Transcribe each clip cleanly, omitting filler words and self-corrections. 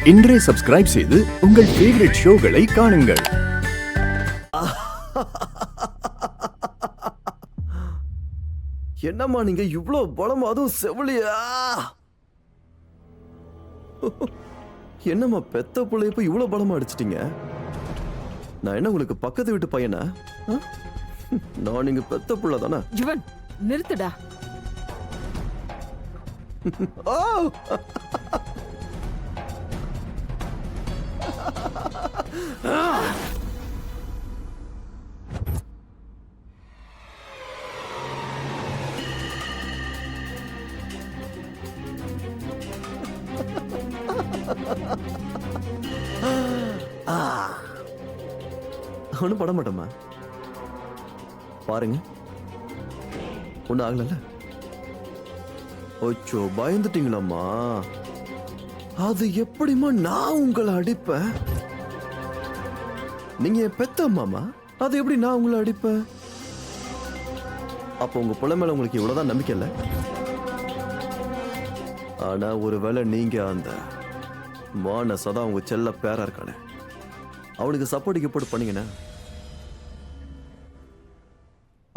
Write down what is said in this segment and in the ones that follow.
இன்றே சப்ஸ்கிரைப் செய்து உங்கள் ஃபேவரட் ஷோகளை காணுங்கள். என்னம்மா நீங்க இவ்ளோ பலமா, அதுவும் செவிலியா? என்னம்மா பெத்த பிள்ளைய போய் இவ்ளோ பலமா அடிச்சிட்டீங்க? நான் என்ன உங்களுக்கு பக்கத்து வீட்டு பையனா? நான் நீங்க பெத்த புள்ள தானே? ஜுவன், நிறுத்துடா. ஓ! ஒன்னும் பட மாட்டோமா? பாருங்க, ஒன்னும் ஆகல. ஓச்சோ, பயந்துட்டீங்களாம்மா? அது எப்படிமா நான் உங்களை அடிப்பேன்? நீங்க என் பெத்த அம்மாமா, அது எப்படி நான் உங்களை அடிப்பேன்? அப்போ உங்க புள்ள மேல உங்களுக்கு இவ்வளவுதான் நம்பிக்கை இல்ல? ஆனா ஒருவேளை நீங்க அந்த மானசதா உங்க செல்ல பேரா இருக்கானே, அவனுக்கு சப்போர்ட் பண்ணீங்கன்னா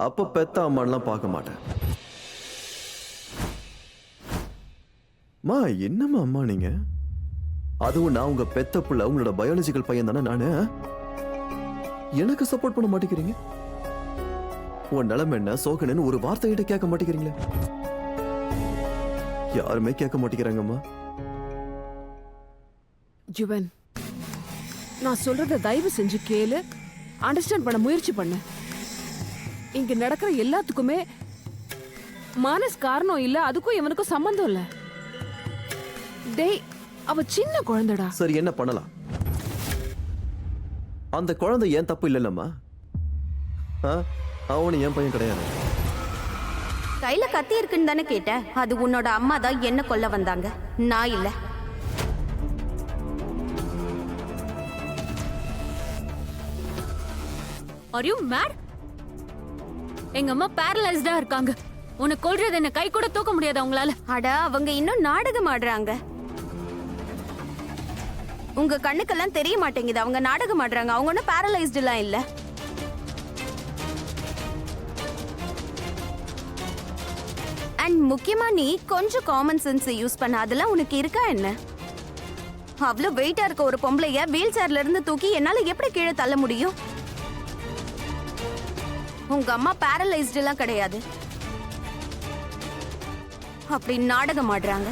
அப்ப பெத்த அம்மான்லாம் பார்க்க மாட்டேன். மா, என்னம்மா அம்மா நீங்க? அதுவும் நான் உங்க பெத்த புள்ள, உங்களோட பயாலஜிக்கல் பையன் தானே நானு. எனக்கு சப்போர்ட் பண்ண மாட்டேங்கிறீங்க. உன் நிலைமை என்ன, சோகனன்னு ஒரு வார்த்தை கிட்ட கேட்க மாட்டேங்கிறீங்களே. யாருமே கேட்க மாட்டேங்கிறாங்கம்மா. ஜுவன், நான் சொல்றத தயவு செஞ்சு கேளு, அண்டர்ஸ்டாண்ட் பண்ண முயற்சி பண்ணு. இங்க நடக்கிற எல்லாத்துக்குமே மானஸ் காரணம் இல்ல, அதுக்கும் இவனுக்கும் சம்பந்தம் இல்ல. டேய், அவ சின்ன குழந்தைடா. சரி, என்ன பண்ணலாம்? அந்த குழந்தை ஏன் தப்பு இல்லைல்லம்மா? அவனு என் பையன் கிடையாது. கையில கத்தி இருக்குன்னு தானே கேட்ட? அது உன்னோட அம்மா தான் என்ன கொல்ல வந்தாங்க, நான் இல்ல. Are you mad? எங்க அம்மா பேரலைஸ்டா இருக்காங்க. உன்னை கொல்றது என்ன கை கூட தூக்க முடியாது அவங்களால. அட, அவங்க இன்னும் நாடகம் ஆடுறாங்க. உங்க கண்ணுக்கெல்லாம் தெரிய மாட்டேங்குது, அவங்க நாடகம் ஆடுறாங்க. அவங்க ஒன்னும் பேரலைஸ்ட் எல்லாம் இல்ல. அண்ட் முக்கியமா நீ கொஞ்சம் காமன் சென்ஸ் யூஸ் பண்ண. அதெல்லாம் உனக்கு இருக்கா என்ன? அவ்வளவு வெயிட்டா இருக்க ஒரு பொம்பளைய வீல் சேர்ல இருந்து தூக்கி என்னால எப்படி கீழே தள்ள முடியும்? உங்க அம்மா பேரலைஸ்ட் எல்லாம் கிடையாது. அப்படி நாடகம் ஆடுறாங்க.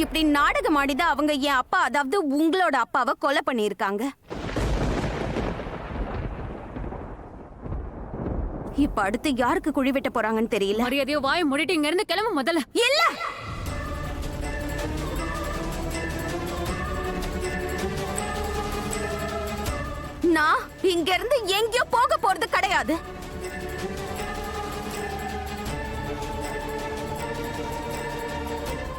இப்படி நாடகம் ஆடிதான் அவங்க என் அப்பா, அதாவது உங்களோட அப்பாவை கொலை பண்ணியிருக்காங்க. இப்ப அடுத்து யாருக்கு குழி வெட்ட போறாங்கன்னு தெரியல. மரியாதையோ வாயை மூடிட்டு இங்க இருந்து கிளம்பு முதல்ல. இல்ல, நான் இங்க இருந்து எங்கேயோ போக போறது கிடையாது.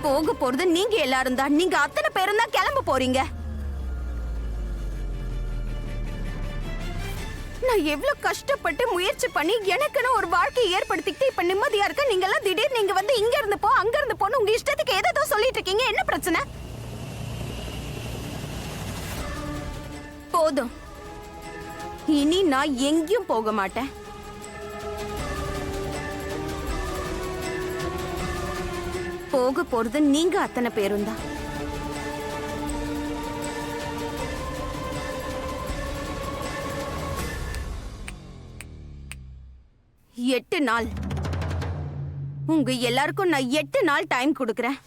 போக போறது நீங்க எல்லாரும் தான். நீங்க அத்தனை பேரும் தான் கிளம்ப போறீங்க. நான் எவ்வளவு கஷ்டப்பட்டு முயற்சி பண்ணி எனக்குன்னு ஒரு வாழ்க்கையை ஏற்படுத்திக்கிட்டு இப்ப நிம்மதியா இருக்க. நீங்க எல்லாம் திடீர்னு நீங்க வந்து இங்க இருந்து போ, அங்க இருந்து போன்னு உங்க இஷ்டத்துக்கு ஏதோ சொல்லிட்டு இருக்கீங்க. என்ன பிரச்சனை? போதும், இனி நான் எங்கேயும் போக மாட்டேன். போக போறது நீங்க அத்தனை பேரும் தான். எட்டு நாள் உங்க எல்லாருக்கும் நான் 8 நாள் டைம் கொடுக்கறேன்.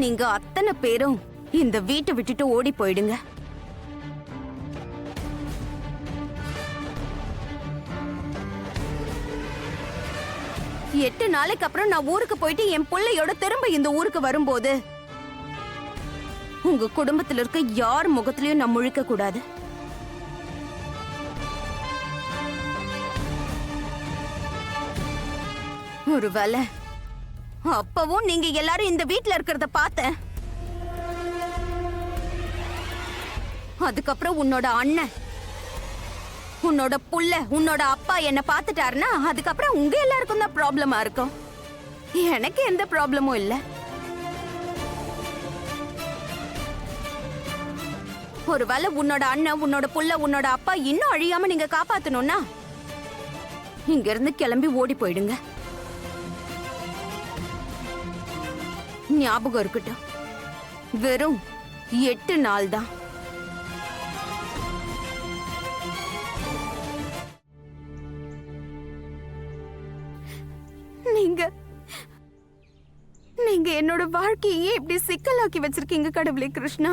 நீங்க அத்தனை பேரும் இந்த வீட்டை விட்டுட்டு ஓடி போயிடுங்க. எட்டு நாளைக்கு அப்புறம் நான் ஊருக்கு போயிட்டு என் பிள்ளையோட திரும்ப இந்த ஊருக்கு வரும்போது உங்க குடும்பத்துல இருக்க யார் முகத்திலயும் நான் முழிக்க கூடாது. ஒருவேளை அப்பவும் நீங்க எல்லாரும் இந்த வீட்ல இருக்கிறத பார்த்தேன். அதுக்கப்புறம் உன்னோட அண்ணன், உன்னோட புள்ள, உன்னோட அப்பா என்ன பார்த்துட்டாருன்னா அதுக்கப்புறம் உங்க எல்லாருக்கும் தான் ப்ராப்ளமா இருக்கும். எனக்கு எந்த ப்ராப்ளமும் இல்ல. ஒருவேளை உன்னோட அண்ணன், உன்னோட புள்ள, உன்னோட அப்பா இன்னும் அழியாம நீங்க காப்பாத்தணும்னா இங்க இருந்து கிளம்பி ஓடி போயிடுங்க. ஞாபகம் இருக்கட்டும், வெறும் 8 நாள் தான். நீங்க என்னோட வாழ்க்கையே இப்படி சிக்கலாக்கி வச்சிருக்கீங்க கடவுளே கிருஷ்ணா.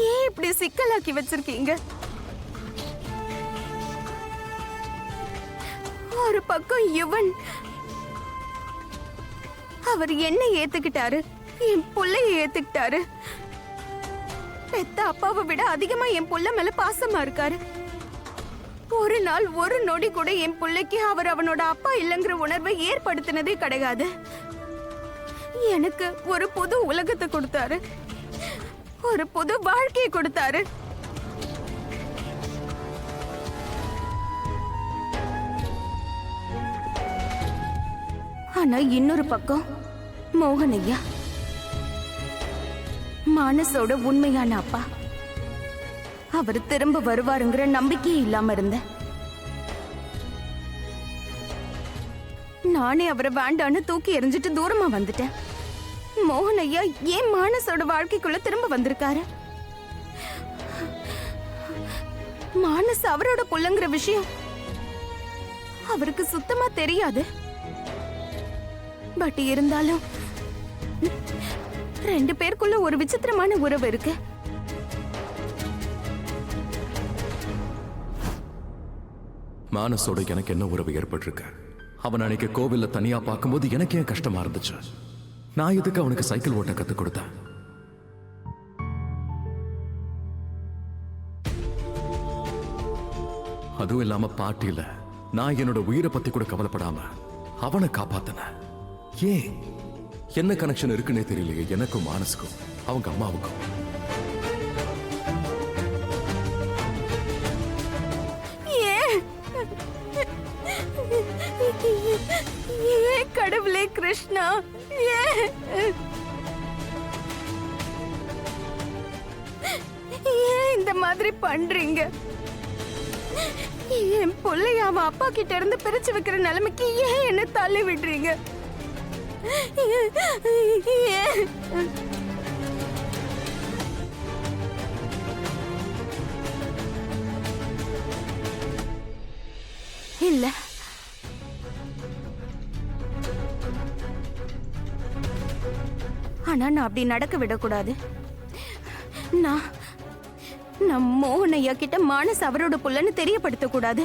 ஏன் இப்படி சிக்கலாக்கி வச்சிருக்கீங்க? ஒரு பக்கம் யுவன், அவர் என்ன ஏத்துக்கிட்டாரு, என் புள்ளைய ஏத்துக்கிட்டாரு. பெத்த அப்பாவை விட அதிகமா என் புள்ள மேல பாசமா இருக்காரு. ஒரு நாள் ஒரு நொடி கூட என் புள்ளைக்கு அவர் அவனோட அப்பா இல்லைங்கிற உணர்வை ஏற்படுத்தினதே கிடையாது. எனக்கு ஒரு புது உலகத்தை கொடுத்தாரு, ஒரு புது வாழ்க்கையை கொடுத்தாரு. ஆனா இன்னொரு பக்கம் மோகன் ஐயா, மானசோட உண்மையான அப்பா, அவர் திரும்ப வருவாருங்கிற நம்பிக்கையே இல்லாம இருந்தேன். நானே அவரை வேண்டான்னு தூக்கி எறிஞ்சிட்டு தூரமா வந்துட்டேன். மோகன் ஐயா ஏன் மானசோட வாழ்க்கைக்குள்ள திரும்ப வந்திருக்காரு? மானஸ் அவரோட புள்ளங்கிற விஷயம் அவருக்கு சுத்தமா தெரியாது. பட் இருந்தாலும் 2 பேருக்குள்ள ஒரு விசித்திரமான உறவு இருக்கு. மானசோட எனக்கு என்ன உறவு ஏற்பட்டிருக்கு? அவன் அன்னைக்கு கோவில்ல தனியா பார்க்கும்போது எனக்கு ஏன் கஷ்டமா இருந்துச்சு? நான் எதுக்கு அவனுக்கு சைக்கிள் ஓட்ட கத்து கொடுத்தேன்? அதுவும் இல்லாம பாட்டியில நான் என்னோட உயிரை பத்தி கூட கவலைப்படாம அவனை காப்பாத்தினேன். ஏன்? என்ன கனெக்ஷன் இருக்குன்னே தெரியலையே எனக்கும் மானசுக்கும், அவங்க அம்மாவுக்கும். கடவுளே கிருஷ்ணா, ஏன் இந்த மாதிரி பண்றீங்க? என் பிள்ளைய அவன் அப்பா கிட்ட இருந்து பிரிச்சு வைக்கிற நிலைமைக்கு ஏன் என்ன தள்ளி விடுறீங்க? இல்ல, ஆனா நான் அப்படி நடக்க விடக்கூடாது. நான் மோகன் ஐயா கிட்ட மானஸ் அவரோட புள்ளன்னு தெரியப்படுத்த கூடாது.